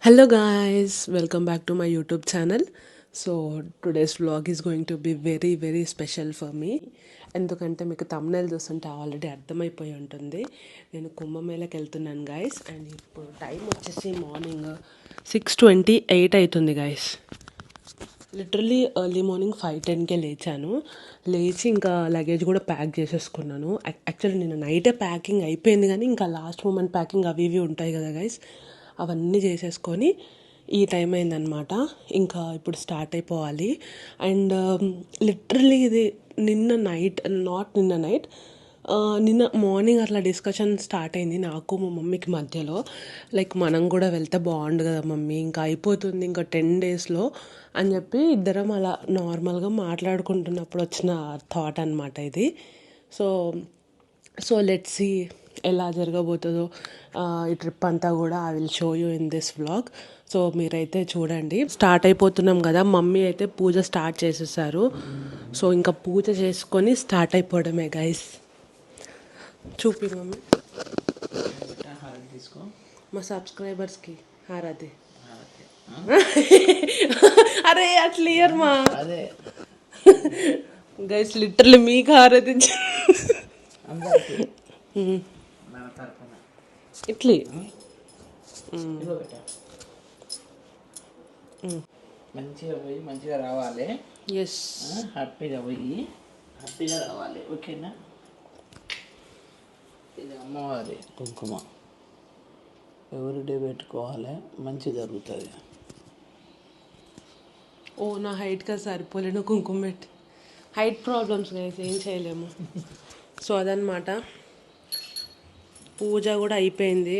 Hello guys, welcome back to my YouTube channel. So today's vlog is going to be very special for me. ఎందుకంటే మీకు thumbnail చూస్తుంటే already అర్థమైపోయి ఉంటుంది. నేను కుంభమేళకి వెళ్తున్నాను గైస్. అండ్ ఇప్పుడు టైం వచ్చేసి మార్నింగ్ 6:28 అవుతుంది గైస్. లిటరలీ ఎర్లీ మార్నింగ్ 5:10కే లేచాను. లేచి ఇంకా లగేజ్ కూడా ప్యాక్ చేసేసుకున్నాను. యాక్చువల్లీ నేను నైటే ప్యాకింగ్ అయిపోయింది, కానీ ఇంకా లాస్ట్ మూమెంట్ ప్యాకింగ్ అవి ఇవి ఉంటాయి కదా గైస్, అవన్నీ చేసేసుకొని ఈ టైం అయిందనమాట. ఇంకా ఇప్పుడు స్టార్ట్ అయిపోవాలి. అండ్ లిటరలీ ఇది నిన్న మార్నింగ్ అట్లా డిస్కషన్ స్టార్ట్ అయింది నాకు మా మమ్మీకి మధ్యలో. లైక్ మనం కూడా వెళ్తే బాగుండు కదా మమ్మీ, ఇంకా అయిపోతుంది ఇంకా 10 daysలో అని చెప్పి ఇద్దరం అలా నార్మల్గా మాట్లాడుకుంటున్నప్పుడు వచ్చిన థాట్ అనమాట ఇది. సో లెట్స్ సీ ఎలా జరగబోతుందో ఈ ట్రిప్ అంతా కూడా I will show you in this vlog. So మీరైతే చూడండి. స్టార్ట్ అయిపోతున్నాం కదా, మమ్మీ అయితే పూజ స్టార్ట్ చేసేసారు. సో ఇంకా పూజ చేసుకొని స్టార్ట్ అయిపోవడమే గైస్. చూపి మమ్మీ మా సబ్స్క్రైబర్స్కి హారతి. అరే అట్లా ఇయర్ మా గైస్, లిటరలీ మీకు హారతి ఇట్లీ మంచిగా పోయి మంచిగా రావాలి. ఎస్, హ్యాపీగా పోయి హ్యాపీగా రావాలి. ఓకేనా? ఇది అమ్మవారి కుంకుమ ఎవ్రీడే పెట్టుకోవాలి, మంచి జరుగుతుంది. ఓ నా హైట్గా సరిపోలేను కుంకుమ పెట్టి. హైట్ ప్రాబ్లమ్స్ గైస్, ఏం చేయలేము. సో అదనమాట, పూజ కూడా అయిపోయింది.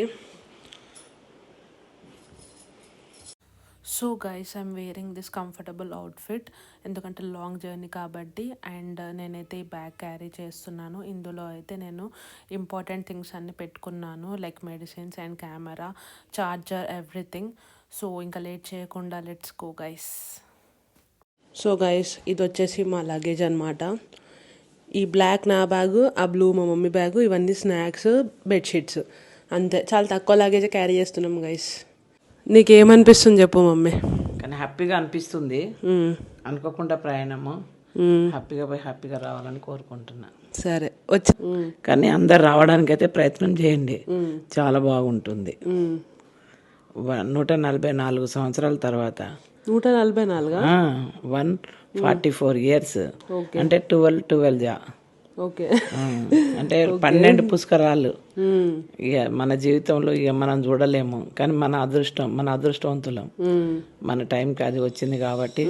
So guys, I'm wearing this comfortable outfit ఎందుకంటే లాంగ్ జర్నీ కాబట్టి. అండ్ నేనైతే ఈ బ్యాగ్ క్యారీ చేస్తున్నాను. ఇందులో అయితే నేను ఇంపార్టెంట్ థింగ్స్ అన్నీ పెట్టుకున్నాను, like medicines and camera, charger, everything. So ఇంకా లేట్ చేయకుండా let's go guys. So guys, ఇది వచ్చేసి మా లగేజ్ అనమాట. ఈ బ్లాక్ నా బ్యాగు, ఆ బ్లూ మా మమ్మీ బ్యాగు, ఇవన్నీ స్నాక్స్, బెడ్షీట్స్, అంతే. చాలా తక్కువ లగేజ్ క్యారీ చేస్తున్నాం గైస్. నీకేమనిపిస్తుంది చెప్పు మమ్మీ? కానీ హ్యాపీగా అనిపిస్తుంది. అనుకోకుండా ప్రయాణము, హ్యాపీగా పోయి హ్యాపీగా రావాలని కోరుకుంటున్నా. సరే వచ్చి, కానీ అందరు రావడానికి అయితే ప్రయత్నం చేయండి, చాలా బాగుంటుంది. 144 సంవత్సరాల తర్వాత 144 144 years అంటే 12 ఓకే, అంటే 12 పుష్కరాలు. ఇక మన జీవితంలో ఇక మనం చూడలేము, కానీ మన అదృష్టవంతులం. మన టైంకి అది వచ్చింది కాబట్టి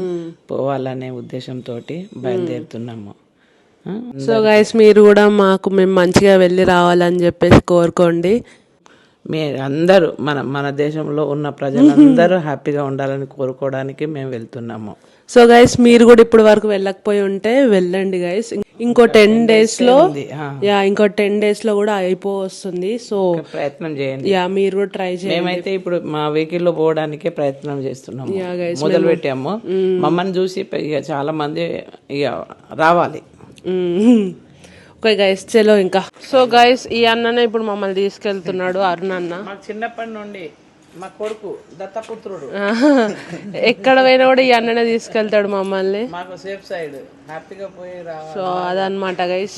పోవాలనే ఉద్దేశంతో బయలుదేరుతున్నాము. సో గైస్, మీరు కూడా మేము మంచిగా వెళ్ళి రావాలని చెప్పేసి కోరుకోండి. అందరూ మన దేశంలో ఉన్న ప్రజలందరూ హ్యాపీగా ఉండాలని కోరుకోవడానికి మేము వెళ్తున్నాము. సో గైస్, మీరు కూడా ఇప్పుడు వరకు వెళ్ళకపోయి ఉంటే వెళ్ళండి గైస్. ఇంకో 10 daysలో ఇంకో 10 daysలో కూడా అయిపోతుంది. సో ప్రయత్నం చేయండి. మీరు కూడా ట్రై చేయండి. మేమైతే ఇప్పుడు మా వెహికల్ లో పోవడానికే ప్రయత్నం చేస్తున్నాము, మొదలు పెట్టాము. మమ్మల్ని చూసి ఇక చాలా మంది ఇక రావాలి. ఓకే గైస్, చలో ఇంకా. సో గైస్, ఈ అన్ననే ఇప్పుడు మమ్మల్ని తీసుకెళ్తున్నాడు, అరుణ్ అన్న. మాకు చిన్నప్పటి నుండి మా కొడుకు దత్తపుత్రుడు. ఎక్కడ పోయినా కూడా ఈ అన్ననే తీసుకెళ్తాడు మమ్మల్ని. మాకు సేఫ్ సైడ్ హ్యాపీగా పోయి రావాలి. సో అదనమాట గైస్.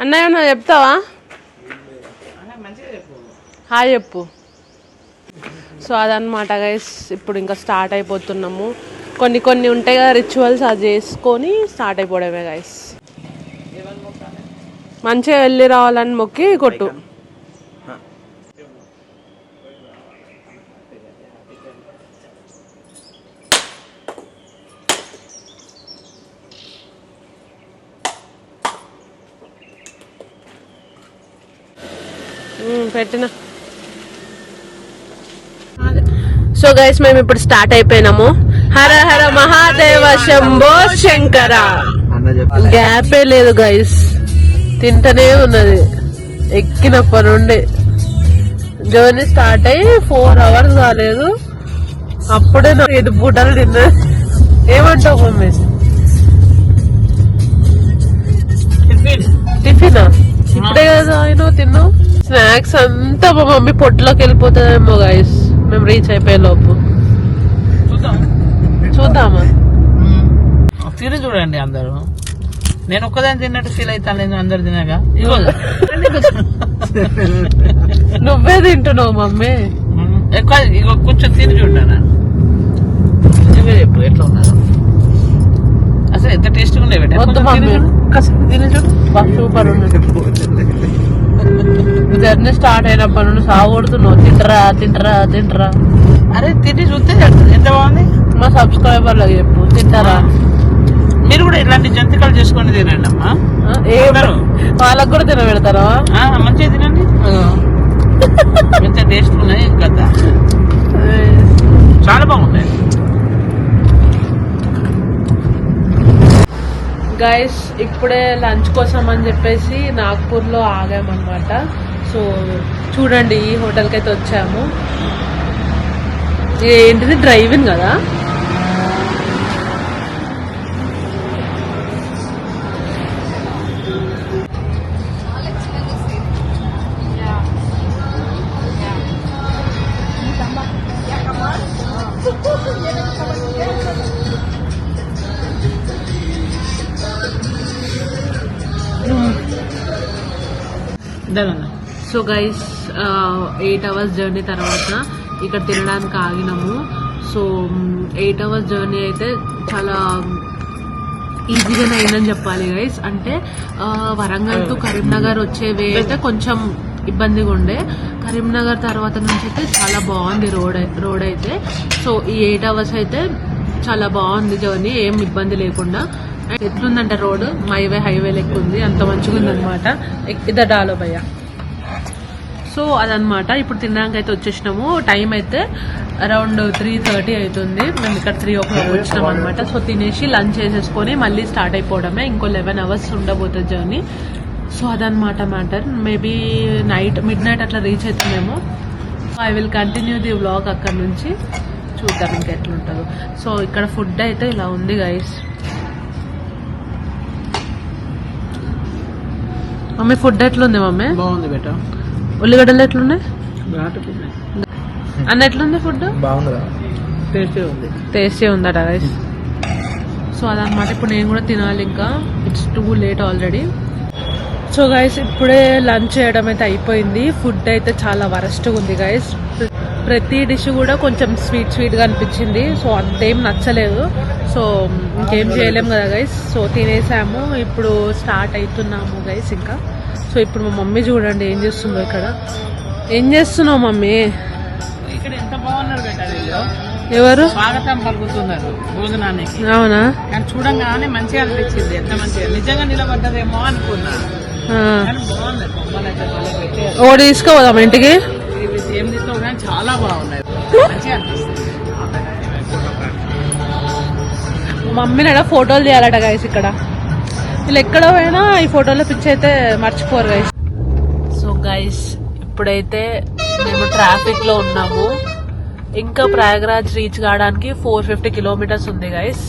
అన్నయ్య చెప్తావా? హాయ్ చెప్పు. సో అదనమాట గైస్, ఇప్పుడు ఇంకా స్టార్ట్ అయిపోతున్నాము. కొన్ని ఉంటాయి కదా రిచువల్స్, అది చేసుకొని స్టార్ట్ అయిపోవడమే గైస్. మంచిగా వెళ్ళి రావాలని మొక్కి కొట్టు. పెట్టిన. సో గైస్, మేము ఇప్పుడు స్టార్ట్ అయిపోయినాము. హర హర మహాదేవ శంభో శంకర. గ్యాపే లేదు గైస్, తింటనే ఉన్నది ఎక్కినప్పటి నుండి. జర్నీ స్టార్ట్ అయ్యి 4 hours కాలేదు, అప్పుడే 5 పూటలు తిన్నది. ఏమంటావు మమ్మీ? టిఫినా? ఇప్పుడే కదా ఆయన తిన్నావు. స్నాక్స్ అంతా మా మమ్మీ పొట్టులోకి వెళ్ళిపోతుందేమో గైస్. మేము రీచ్ అయిపోయే లోపు చూద్దామా? తిని చూడండి అందరూ. నేను ఒక్కదాన్ని తిన్నట్టు ఫీల్ అవుతాను, అందరు తినగా. నువ్వే తింటున్నావు మమ్మీ. ఎక్కువ ఇగో కొంచెం తిని చూడాను. నిజంగా చెప్పు ఎట్లా ఉన్నారు అసలు, ఎంత టేస్ట్గా ఉండే. తిని చూడు, సూపర్ ఉంది. జర్నీ స్టార్ట్ అయినప్పటి నుండి సాగుడుతున్నావు, తింటరా. అరే తిని చూస్తే ఎంత బాగుంది. మా సబ్స్క్రైబర్లకు చెప్పు, తింటారా? మీరు కూడా ఇలాంటి జంతికలు చేసుకొని తినండి అమ్మా. వాళ్ళకు కూడా తినబెడతారా? మంచిగా తినండి, ఎంత టేస్ట్ ఉన్నాయి కదా, చాలా బాగున్నాయి. గైస్ ఇప్పుడే లంచ్ కోసం అని చెప్పేసి నాగ్పూర్లో ఆగామన్నమాట. సో చూడండి, ఈ హోటల్కి అయితే వచ్చాము. ఏంటిది, డ్రైవింగ్ కదా. సో గైస్ 8 hours జర్నీ తర్వాత ఇక్కడ తినడానికి ఆగినాము. సో 8 hours జర్నీ అయితే చాలా ఈజీగానే అయిందని చెప్పాలి గైస్. అంటే వరంగల్ టు కరీంనగర్ వచ్చేవి అయితే కొంచెం ఇబ్బందిగా ఉండే, కరీంనగర్ తర్వాత నుంచి అయితే చాలా బాగుంది రోడ్ అయితే. సో ఈ 8 hours అయితే చాలా బాగుంది జర్నీ, ఏం ఇబ్బంది లేకుండా. ఎట్లుందంటే రోడ్ హైవే లెక్క ఉంది, అంత మంచిగా ఉంది అనమాట. ఇదా డాలో భయ్య. సో అదనమాట, ఇప్పుడు తినడానికి అయితే వచ్చేసినాము. టైం అయితే అరౌండ్ 3:30 అవుతుంది. మేము ఇక్కడ 3 o'clock వచ్చినాం అనమాట. సో తినేసి లంచ్ చేసేసుకొని మళ్ళీ స్టార్ట్ అయిపోవడమే. ఇంకో 11 hours ఉండబోతుంది జర్నీ. సో అదనమాట మ్యాటర్. మేబీ మిడ్ నైట్ అట్లా రీచ్ అవుతామేమో. I will continue the vlog అక్కడ నుంచి, చూద్దాం ఇంకా ఎట్లుంటుందో. సో ఇక్కడ ఫుడ్ అయితే ఇలా ఉంది గైస్. మమ్మీ ఫుడ్ ఎట్లుంది మమ్మీ? బాగుంది బేట. ఉల్లిగడ్డలు ఎట్లున్నాయి అన్న? ఎట్లుంది ఫుడ్? బాగుంది, టేస్టీ ఉందట గైస్. సో అదనమాట, ఇప్పుడు నేను కూడా తినాలి, ఇంకా it's too late already. So guys ఇప్పుడే లంచ్ చేయడం అయితే అయిపోయింది. ఫుడ్ అయితే చాలా వరస్ట్గా ఉంది గైస్. ప్రతి డిష్ కూడా కొంచెం స్వీట్గా అనిపించింది. సో అంతేం నచ్చలేదు. సో ఇంకేం చేయలేము కదా గైస్. సో తినేసాము, ఇప్పుడు స్టార్ట్ అవుతున్నాము గైస్ ఇంకా. సో ఇప్పుడు మా మమ్మీ చూడండి ఏం చేస్తుందో ఇక్కడ. ఏం చేస్తున్నావు మమ్మీ? ఇక్కడ ఎంత బాగున్నారు బేట, ఎవరు స్వాగతం పలుకుతున్నారు భోజనానికి. అవునా? కానీ చూడంగానే మంచిగా అనిపించింది, ఎంత మంచిగా, నిజంగా నిలబడ్డదేమో అనుకున్నా. ఓడి తీసుకోదాం ఇంటికి. ఏం తీసుకోవాలి, చాలా బాగున్నాయి, మంచిగా అనిపిస్తుంది. మమ్మీని ఎక్కడ ఫోటోలు తీయాలట గైస్ ఇక్కడ. వీళ్ళు ఎక్కడ పోయినా ఈ ఫోటోలో పిచ్చి అయితే మర్చిపోరు గైస్. సో గైస్ ఇప్పుడైతే మేము ట్రాఫిక్ లో ఉన్నాము. ఇంకా ప్రయాగరాజ్ రీచ్ కావడానికి 450 kilometers ఉంది గైస్.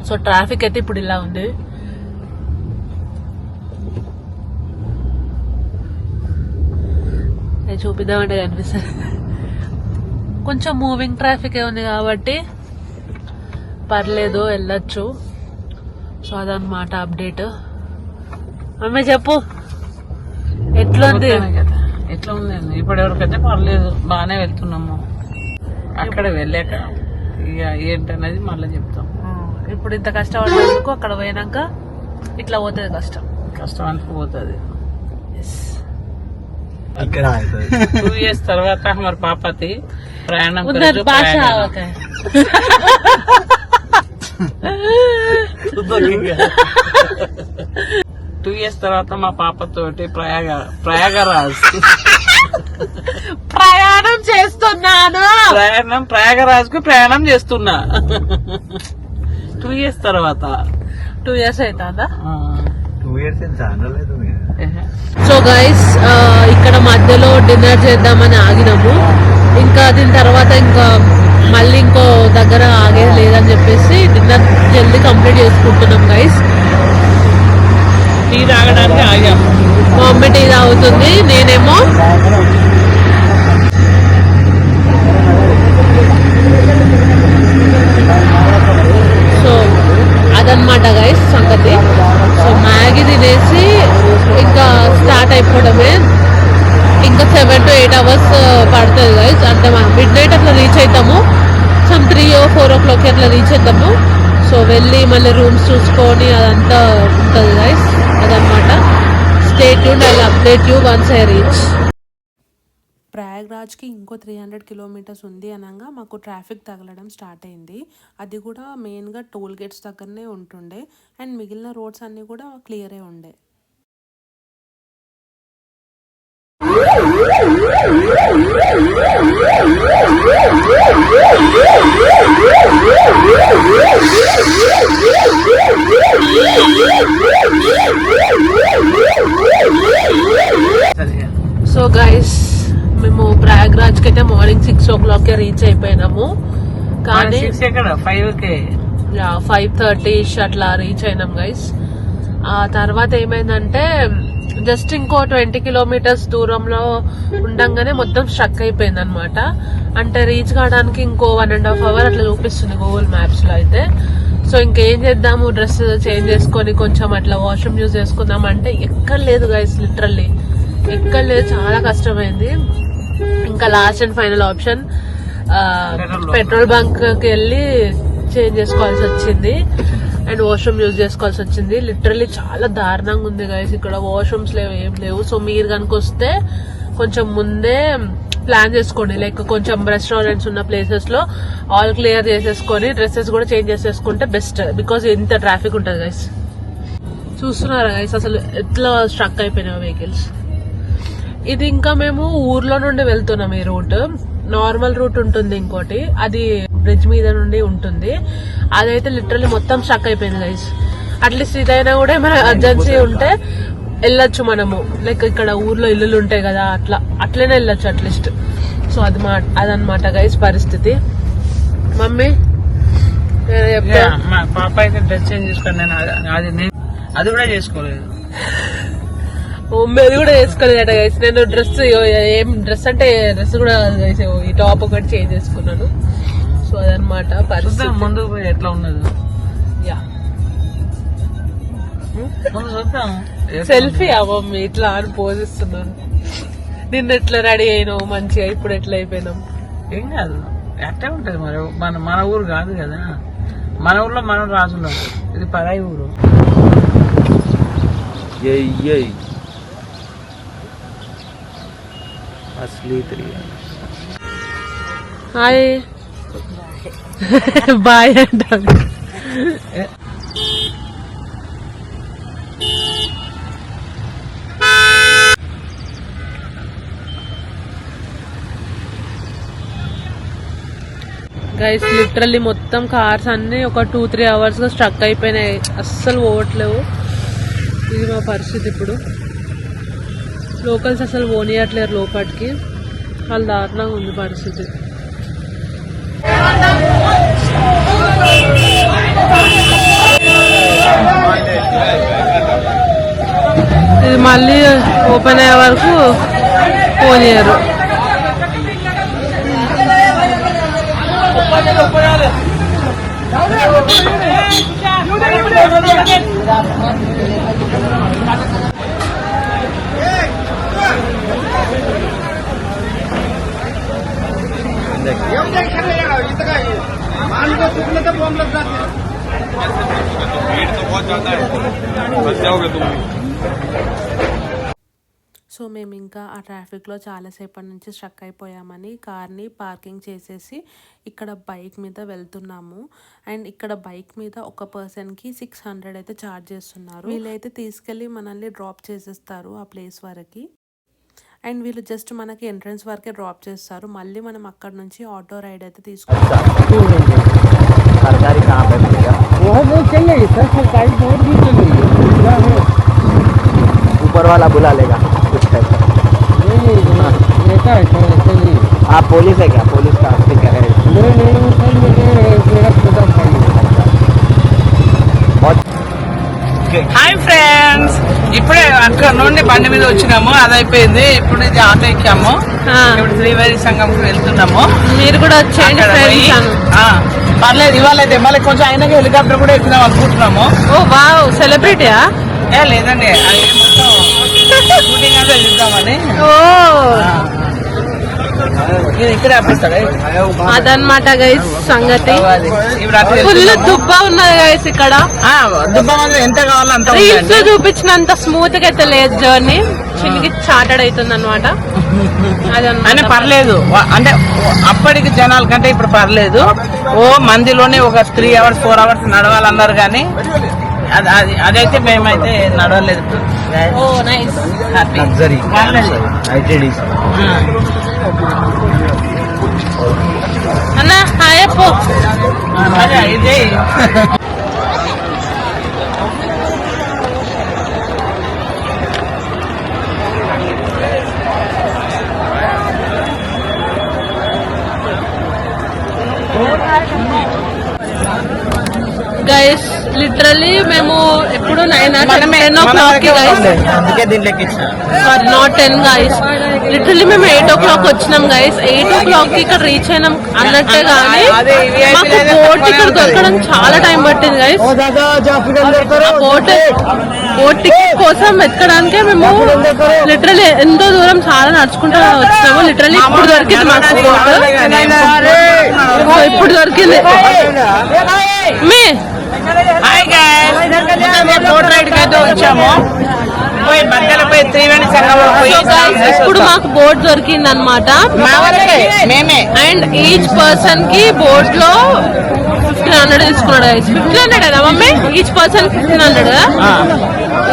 సో ట్రాఫిక్ అయితే ఇప్పుడు ఇలా ఉంది. నేను చూపిద్దామంటే కనిపిస్తుంది. కొంచెం మూవింగ్ ట్రాఫిక్ ఉంది కాబట్టి పర్లేదు, వెళ్ళొచ్చు. సో అదనమాట అప్డేట్. మమ్మీ చెప్పు ఎట్లుంది? ఎట్లా ఉందండి ఇప్పటి వరకైతే పర్లేదు, బాగానే వెళ్తున్నాము. అక్కడ వెళ్ళాక ఇక ఏంటనేది మళ్ళీ చెప్తాం. ఇప్పుడు ఇంత కష్టపడేందుకు అక్కడ పోయినాక ఇట్లా పోతుంది కష్టం అనుకుపోతుంది. 2 years తర్వాత हमारे पापा थी ప్రయాణం उधर भाषा होता है. 2 years తర్వాత మా పాపతోటి ప్రయాగరాజ్ ప్రయాణం చేస్తున్నాను. ప్రయాగరాజ్ కు ప్రయాణం చేస్తున్నా. 2 years తర్వాత. 2 years అవుతుందా? 2 years చాలలేదు. సో గైస్ ఇక్కడ మధ్యలో డిన్నర్ చేద్దామని ఆగినాము. ఇంకా దీని తర్వాత ఇంకా మళ్ళీ ఇంకో దగ్గర ఆగేది లేదని చెప్పేసి డిన్నర్ జల్దీ కంప్లీట్ చేసుకుంటున్నాం గైస్. టీ తాగడానికి ఆగాము. మా మమ్మీ టీ తాగుతుంది, నేనేమో 3-4 అట్లా రీచ్ అవుతాము. సో వెళ్ళి మళ్ళీ రూమ్స్ చూసుకొని అదంతా ఉంటుంది గైస్, అదనమాట. Stay tuned, I will update you once I reach. ప్రయాగ్రాజ్కి ఇంకో 300 కిలోమీటర్స్ ఉంది అనగా మాకు ట్రాఫిక్ తగలడం స్టార్ట్ అయింది. అది కూడా మెయిన్గా టోల్ గేట్స్ దగ్గరనే ఉంటుండే, అండ్ మిగిలిన రోడ్స్ అన్నీ కూడా క్లియరే ఉండే. సో గైస్, మేము ప్రయాగ్రాజ్కి అయితే మార్నింగ్ 6 o'clock రీచ్ అయిపోయినాము. కానీ 5:30 అట్లా రీచ్ అయినాం గైస్. ఆ తర్వాత ఏమైందంటే జస్ట్ ఇంకో 20 కిలోమీటర్స్ దూరంలో ఉండంగానే మొత్తం స్ట్రక్ అయిపోయింది అనమాట. అంటే రీచ్ కావడానికి ఇంకో 1.5 hours అట్లా చూపిస్తుంది గూగుల్ మ్యాప్స్ లో అయితే. సో ఇంకేం చేద్దాము, డ్రెస్ చేంజ్ చేసుకొని కొంచెం అట్లా వాష్రూమ్ యూజ్ చేసుకుందాం అంటే ఎక్కడ లేదు గైస్, లిటరల్లీ ఎక్కడ లేదు, చాలా కష్టమైంది. ఇంకా last and final option petrol bunk కి వెళ్ళి చేంజ్ చేసుకోవాల్సి వచ్చింది అండ్ వాష్రూమ్ యూజ్ చేసుకోవాల్సి వచ్చింది. లిటరల్లీ చాలా దారుణంగా ఉంది గైస్, ఇక్కడ వాష్రూమ్స్ లేవు, ఏం లేవు. సో మీరు కనుక వస్తే కొంచెం ముందే ప్లాన్ చేసుకోండి, లైక్ కొంచెం రెస్టారెంట్స్ ఉన్న ప్లేసెస్ లో ఆల్ క్లియర్ చేసేసుకొని డ్రెస్సెస్ కూడా చేంజ్ చేసేసుకుంటే బెస్ట్, బికాస్ ఎంత ట్రాఫిక్ ఉంటుంది గైస్. చూస్తున్నారా గైస్ అసలు ఎట్లా స్ట్రక్ అయిపోయినాయి వెహికల్స్. ఇది ఇంకా మేము ఊర్లో నుండి వెళ్తున్నాం. ఈ రూట్ నార్మల్ రూట్ ఉంటుంది, ఇంకోటి అది బ్రిడ్జ్ మీద నుండి ఉంటుంది. అదైతే లిటరల్లీ మొత్తం స్ట్రక్ అయిపోయింది గైస్. అట్లీస్ట్ ఇదైనా కూడా ఏమైనా అర్జెన్సీ ఉంటే వెళ్ళొచ్చు మనము, లైక్ ఇక్కడ ఊర్లో ఇల్లులు ఉంటాయి కదా, అట్లనే వెళ్ళొచ్చు అట్లీస్ట్. సో అదనమాట గైస్ పరిస్థితి. మమ్మీ మా పాప అయితే డ్రెస్ చేంజ్ చేసుకుని అది కూడా చేసుకోలేదు. మమ్మీ అది కూడా వేసుకోలేదట గైస్. నేను ఏం డ్రెస్ అంటే డ్రెస్ కూడా గైస్, ఈ టాప్ ఒకటి చేంజ్ చేసుకున్నాను. సో అదనమాట పరిస్థితి. ముందు పోయి ఎట్లా ఉన్నది యా, ముందు చూద్దాం. సెల్ఫీ మమ్మీ ఇట్లా అని పోజిస్తున్నాను. నిన్న ఎట్లా రెడీ అయినావు మంచిగా, ఇప్పుడు ఎట్లా అయిపోయినాం. ఏం కాదు, అట్టే ఉంటది. మరి మన ఊరు కాదు కదా, మన ఊర్లో మనం రాజున్నాం, ఇది పరాయి ఊరు. అసలీ హాయ్ బాయ్ అంటాను. గైస్ లిటరల్లీ మొత్తం కార్స్ అన్ని ఒక 2-3 hours గా స్ట్రక్ అయిపోయినాయి, అస్సలు పోవట్లేవు. ఇది మా పరిస్థితి ఇప్పుడు. లోకల్స్ అసలు పోనీయట్లేరు లోపలికి, వాళ్ళు దారుణంగా ఉంది పరిస్థితి. ఇది మళ్ళీ ఓపెన్ అయ్యే వరకు పోనీయరు. సో మేము ఇంకా ఆ ట్రాఫిక్లో చాలాసేపటి నుంచి స్ట్రక్ అయిపోయామని కార్ని పార్కింగ్ చేసేసి ఇక్కడ బైక్ మీద వెళ్తున్నాము. అండ్ ఇక్కడ బైక్ మీద ఒక పర్సన్కి 600 అయితే ఛార్జ్ చేస్తున్నారు. వీళ్ళైతే తీసుకెళ్ళి మనల్ని డ్రాప్ చేసేస్తారు ఆ ప్లేస్ వరకు. అండ్ వీళ్ళు జస్ట్ మనకి ఎంట్రన్స్ వరకే డ్రాప్ చేస్తారు. మళ్ళీ మనం అక్కడ నుంచి ఆటో రైడ్ అయితే తీసుకుంటాం. ऊपर वाला बुला लेगा कुछ पैसा। आप पुलिस है क्या? पुलिस का स्टिकर है? హాయ్ ఫ్రెండ్స్, ఇప్పుడే అక్కడ నుండి బండి మీద వచ్చినాము, అదైపోయింది. ఇప్పుడు ఇది ఆటో ఎక్కాము, ఇప్పుడు త్రివేణి సంఘంకి వెళ్తున్నాము. మీరు కూడా వచ్చేయండి. పర్లేదు, ఇవాళ అయితే మళ్ళీ కొంచెం అయినాక హెలికాప్టర్ కూడా ఎక్కుదాం అనుకుంటున్నాము. ఓ వావ్, సెలబ్రిటీయా? లేదండి, అది మొత్తం షూటింగ్ అంతా చూద్దామని. ఓ ఇక్కడే ఆపిస్తాడు. అదనమాట గైస్ సంగతి. ఫుల్ దుబ్బ ఉన్నది గైస్ ఇక్కడ. దుబ్బ మాత్రం ఎంత కావాలో అంత రీల్స్ లో చూపించినంత స్మూత్ గా అయితే లేదు జర్నీ. చిన్నకి చార్టెడ్ అవుతుంది అనమాట. అని పర్లేదు అంటే అప్పటికి జనాల కంటే ఇప్పుడు పర్లేదు. మందిలోనే ఒక 3 hours 4 hours నడవాలన్నారు కానీ అదైతే మేమైతే నడవలేదు. అన్న హాయ్ అప్పు. ఇదే గైస్ లిటరలీ మేము ఎప్పుడు 10 o'clock కి guys, sorry not 10 guys, literally మేము 8 o'clock వచ్చినాం గైస్. 8 o'clock కి ఇక్కడ రీచ్ అయినాం అన్నట్టే గానీ మాకు బోట్ ఇక్కడ దొరకడం చాలా టైం పట్టింది గైస్. బోట్ టికెట్ కోసం ఎక్కడానికే మేము లిటరలీ ఎంతో దూరం చాలా నడుచుకుంటూ వచ్చినాము. లిటరలీ ఇప్పుడు దొరికింది మాకు బోట్, ఇప్పుడు దొరికింది. బోట్ రైడ్ కి అయితే వచ్చాము. ఇప్పుడు మాకు బోట్ దొరికింది అనమాట. మేమే అండ్ ఈచ్ పర్సన్ కి బోట్ లో 1500 తీసుకున్నాడు. 1500 mummy each person 1500.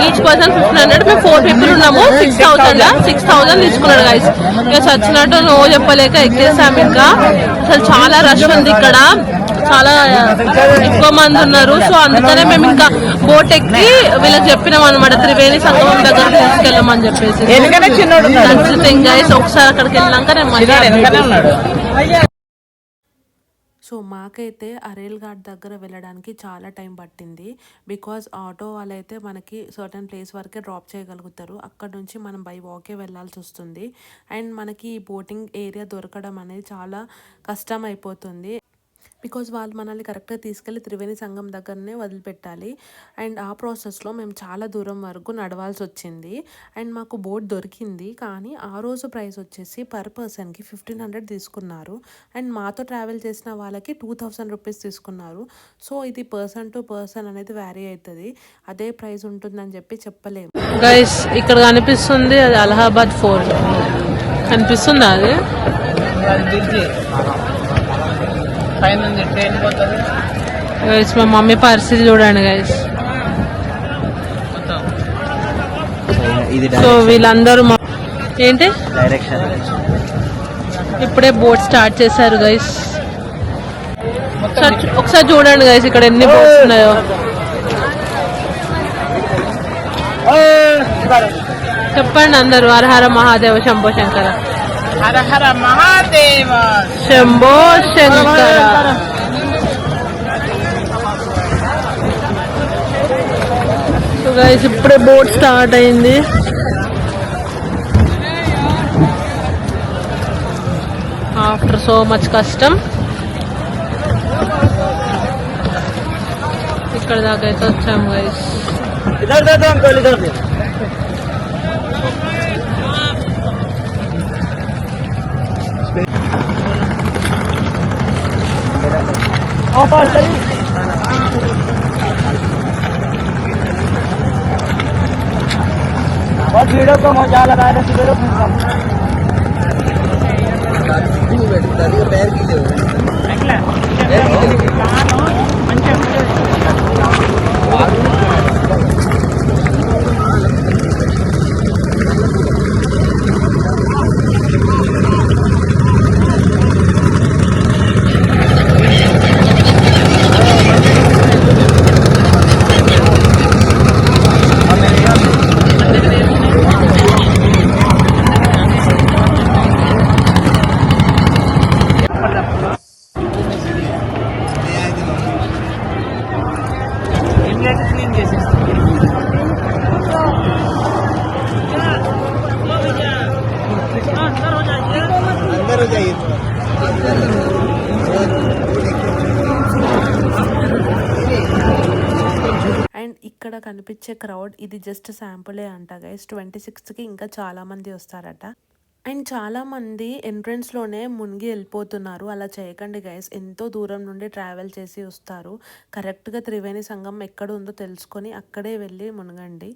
Each person 1500. మేము 4 people ఉన్నాము. 6000 తీసుకున్నాడు గైస్. ఇక చచ్చినట్టు నో చెప్పలేక ఎక్కేసాము. ఇంకా అసలు చాలా రష్ ఉంది ఇక్కడ, చాలా ఎక్కువ మంది ఉన్నారు. సో అందుకనే మేము ఇంకా బోట్ ఎక్కి వీళ్ళకి చెప్పినాం అనమాట, త్రివేణి సంగమం దగ్గర తీసుకెళ్ళమని చెప్పేసి. గైస్ ఒకసారి అక్కడికి వెళ్ళాక సో మాకైతే అరేల్ ఘాట్ దగ్గర వెళ్ళడానికి చాలా టైం పట్టింది. బికాజ్ ఆటో వాళ్ళైతే మనకి సర్టన్ ప్లేస్ వరకే డ్రాప్ చేయగలుగుతారు. అక్కడ నుంచి మనం బై వాకే వెళ్ళాల్సి వస్తుంది. అండ్ మనకి ఈ బోటింగ్ ఏరియా దొరకడం అనేది చాలా కష్టం అయిపోతుంది. బికాజ్ వాళ్ళు మనల్ని కరెక్ట్గా తీసుకెళ్ళి త్రివేణి సంగం దగ్గరనే వదిలిపెట్టాలి. అండ్ ఆ ప్రాసెస్లో మేము చాలా దూరం వరకు నడవాల్సి వచ్చింది. అండ్ మాకు బోట్ దొరికింది, కానీ ఆ రోజు ప్రైస్ వచ్చేసి పర్ పర్సన్కి 1500 తీసుకున్నారు. అండ్ మాతో ట్రావెల్ చేసిన వాళ్ళకి 2000 రూపీస్ తీసుకున్నారు. సో ఇది పర్సన్ టు పర్సన్ అనేది వ్యారీ అవుతుంది. అదే ప్రైస్ ఉంటుందని చెప్పి చెప్పలేము. గైస్ ఇక్కడ కనిపిస్తుంది అది అలహాబాద్ ఫోర్ట్. కనిపిస్తుందా అది? గైస్ మా మమ్మీ పరిస్థితి చూడండి గైస్. సో వీళ్ళందరూ ఏంటి ఇప్పుడే బోట్ స్టార్ట్ చేశారు గైస్. ఒకసారి చూడండి గైస్ ఇక్కడ ఎన్ని బోట్స్ ఉన్నాయో. చెప్పండి అందరూ హర హర మహాదేవ శంభో శంకర. హర హర మహాదేవ శంభో శంకర. సో గైస్ ఇప్పుడే బోట్ స్టార్ట్ అయింది. ఆఫ్టర్ సో మచ్ కష్టం ఇక్కడ దాకా అయితే వచ్చాము గైస్. वीडियो को मजा लगा रहे वीडियो पैर की అండ్ ఇక్కడ కనిపించే క్రౌడ్ ఇది జస్ట్ శాంపులే అంట గైస్. 26కి ఇంకా చాలా మంది వస్తారట. అండ్ చాలామంది ఎంట్రన్స్లోనే మునిగి వెళ్ళిపోతున్నారు. అలా చేయకండి గైస్. ఎంతో దూరం నుండి ట్రావెల్ చేసి వస్తారు. కరెక్ట్గా త్రివేణి సంగమం ఎక్కడ ఉందో తెలుసుకొని అక్కడే వెళ్ళి మునగండి.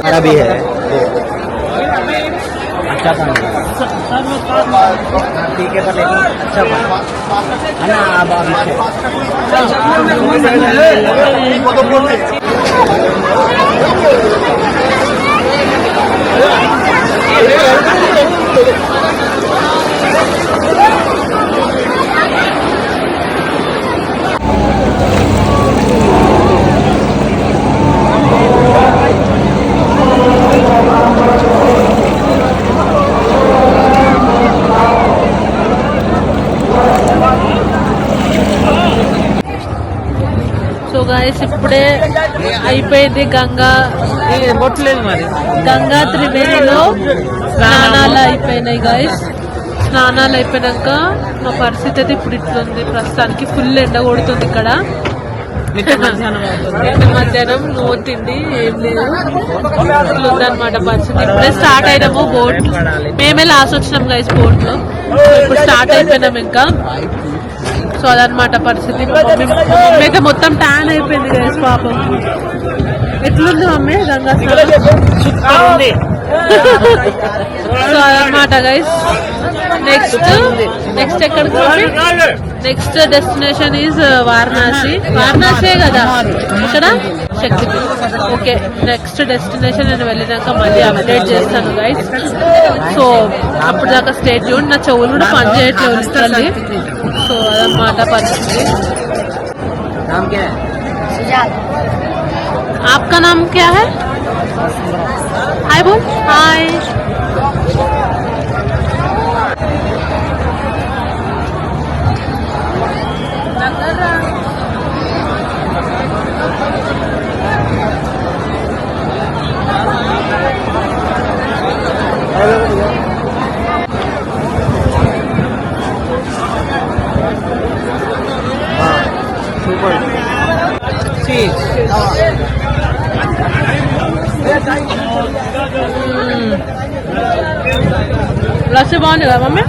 हमारा भी है अच्छा पानी ठीक है पर लेकिन अच्छा पानी है ना। अब సో గాయస్ ఇప్పుడే అయిపోయింది గంగా త్రివేణిలో స్నానాలు అయిపోయినాయి గాయస్. స్నానాలు అయిపోయినాక మా పరిస్థితి అయితే ఇప్పుడు ఇట్లుంది. ప్రస్తుతానికి ఫుల్ ఎండ కొడుతుంది ఇక్కడ. మధ్యాహ్నం నో తిండి ఏం లేదు, ఇట్లుందనమాట పరిస్థితి. ఇప్పుడే స్టార్ట్ అయినాము బోట్. మేమే లాస్ట్ వచ్చినాం గైస్ బోట్ లో. ఇప్పుడు స్టార్ట్ అయిపోయినాం ఇంకా. సో అదనమాట పరిస్థితి. మమ్మీ అయితే మొత్తం ట్యాన్ అయిపోయింది గైస్ పాపం. ఎట్లుంది మమ్మీ గంగా స్నానం? సో అదనమాట గైస్. నెక్స్ట్ ఎక్కడికి? Next destination is Varanasi. వారణాసే కదా ఇక్కడ శక్తిపీఠ. ఓకే, నెక్స్ట్ డెస్టినేషన్ నేను వెళ్ళినాక మళ్ళీ అప్డేట్ చేస్తాను గైస్. సో అప్పుడు దాకా స్టే ట్యూన్. నా చెవులు కూడా పనిచేయట్లేదు లిటరల్లీ. సో అదన్నమాట పరిస్థితి. आपका नाम क्या है? हाय बोल. हाय. లస్సీ బాగుంది కదా మమ్మీ?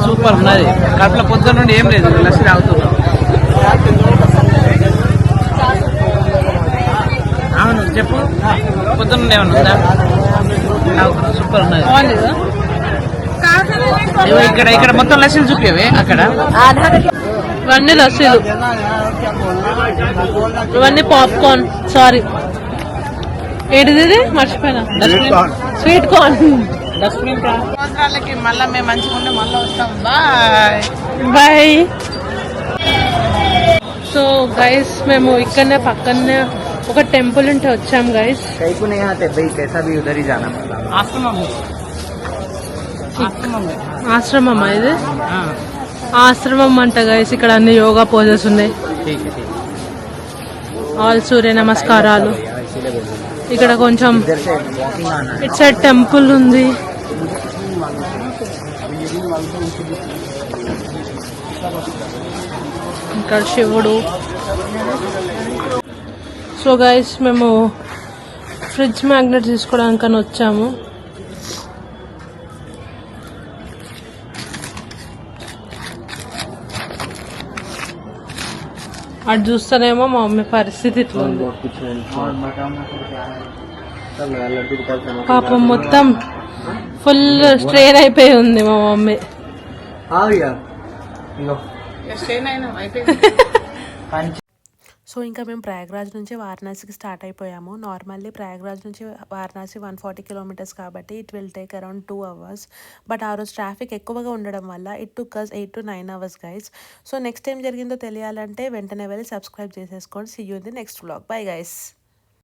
సూపర్ ఉన్నది. కడుపులో పొద్దున్న నుండి ఏం లేదు, లస్సీ తాగుతున్నాం. అవును చెప్పు, పొద్దున్న నుండి ఏమన్నా ఉందా? సూపర్ ఉన్నది. బాగుంది కదా? ఇక్కడ మొత్తం లస్సీలు చూపేవే అక్కడ. ఇవన్నీ లస్సీలు, ఇవన్నీ పాప్కార్న్. సారీ ఏంటిది మర్చిపోయినా. Sweet corn. సంవత్సరాలకి మళ్ళీ మేము మంచిగా ఉంటే మళ్ళీ వస్తాం. Bye bye. సో గైస్ మేము ఇక్కడనే పక్కనే ఒక టెంపుల్ ఉంటే వచ్చాం గైస్. ఆశ్రమం ఇది. ఆశ్రమం అంట గైస్. ఇక్కడ అన్ని యోగా పోజెస్ ఉన్నాయి. ఆల్ సూర్య నమస్కారాలు. ఇక్కడ కొంచెం ఇట్ సైడ్ టెంపుల్ ఉంది. ఇక్కడ శివుడు. సో గైస్ మేము ఫ్రిడ్జ్ మ్యాగ్నెట్ తీసుకోవడానికని వచ్చాము. అటు చూస్తానేమో మా మమ్మీ పరిస్థితి ఇట్లా ఉంది. పాపం మొత్తం ఫుల్ స్ట్రెయిన్ అయిపోయి ఉంది మా మమ్మీ. సో ఇంకా మేము ప్రయాగ్రాజ్ నుంచి వారణాసికి స్టార్ట్ అయిపోయాము. నార్మల్లీ ప్రయాగ్రాజ్ నుంచి వారణాసి 140 కిలోమీటర్స్ కాబట్టి it will take around 2 hours. But ఆ రోజు ట్రాఫిక్ ఎక్కువగా ఉండడం వల్ల it took us 8 to 9 hours guys. So next ఏం జరిగిందో తెలియాలంటే వెంటనే వెళ్ళి సబ్స్క్రైబ్ చేసేసుకోండి. See you in the next vlog. Bye guys.